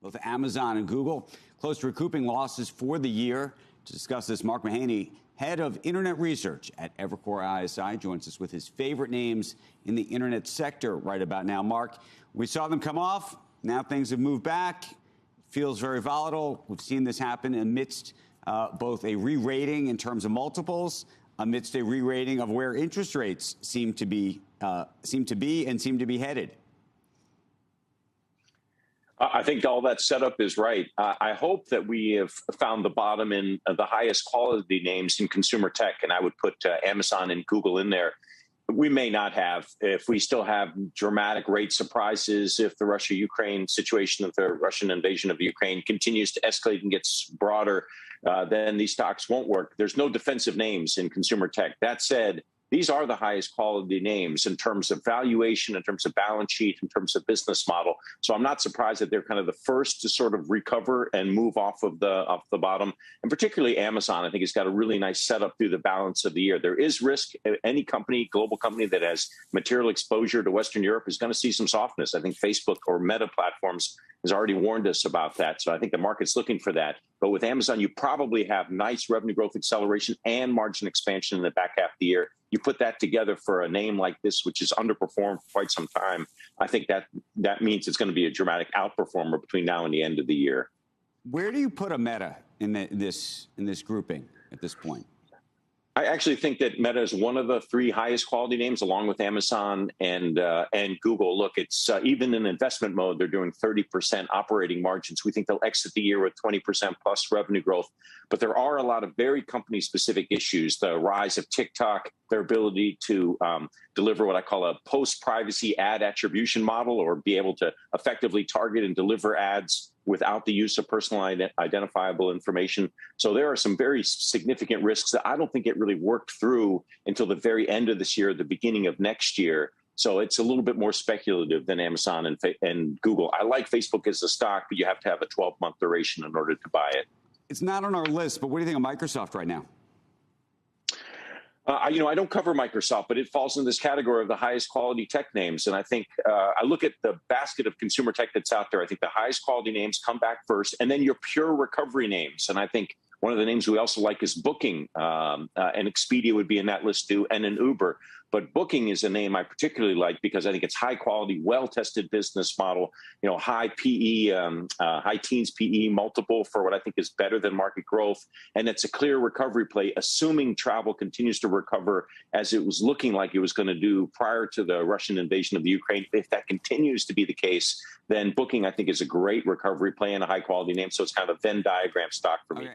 Both Amazon and Google close to recouping losses for the year. To discuss this, Mark Mahaney, head of internet research at Evercore ISI, joins us with his favorite names in the internet sector right about now. Mark, we saw them come off. Now things have moved back. Feels very volatile. We've seen this happen amidst both a re-rating in terms of multiples, amidst a re-rating of where interest rates seem to be headed. I think all that setup is right. I hope that we have found the bottom in the highest quality names in consumer tech, and I would put Amazon and Google in there. We may not have, if we still have dramatic rate surprises, if the Russia-Ukraine situation, if the Russian invasion of Ukraine continues to escalate and gets broader, then these stocks won't work. There's no defensive names in consumer tech. That said, these are the highest quality names in terms of valuation, in terms of balance sheet, in terms of business model. So I'm not surprised that they're kind of the first to sort of recover and move off the bottom. And particularly Amazon, I think, has got a really nice setup through the balance of the year. There is risk. Any company, global company that has material exposure to Western Europe is going to see some softness. I think Facebook or Meta platforms has already warned us about that. So I think the market's looking for that. But with Amazon, you probably have nice revenue growth acceleration and margin expansion in the back half of the year. You put that together for a name like this, which has underperformed for quite some time. I think that means it's going to be a dramatic outperformer between now and the end of the year. Where do you put a Meta in this grouping at this point? I actually think that Meta is one of the three highest quality names, along with Amazon and Google. Look, it's even in investment mode, they're doing 30% operating margins. We think they'll exit the year with 20% plus revenue growth. But there are a lot of very company-specific issues. The rise of TikTok, their ability to deliver what I call a post-privacy ad attribution model, or be able to effectively target and deliver ads without the use of personal identifiable information. So there are some very significant risks that I don't think it really worked through until the very end of this year, the beginning of next year. So it's a little bit more speculative than Amazon and Google. I like Facebook as a stock, but you have to have a 12-month duration in order to buy it. It's not on our list, but what do you think of Microsoft right now? I don't cover Microsoft, but it falls in this category of the highest quality tech names. And I think I look at the basket of consumer tech that's out there. I think the highest quality names come back first, and then your pure recovery names. And I think one of the names we also like is Booking, and Expedia would be in that list too, and an Uber. But Booking is a name I particularly like because I think it's high quality, well-tested business model, high PE, high teens PE multiple for what I think is better than market growth. And it's a clear recovery play, assuming travel continues to recover as it was looking like it was going to do prior to the Russian invasion of the Ukraine. If that continues to be the case, then Booking, I think, is a great recovery play and a high quality name. So it's kind of a Venn diagram stock for me. Okay.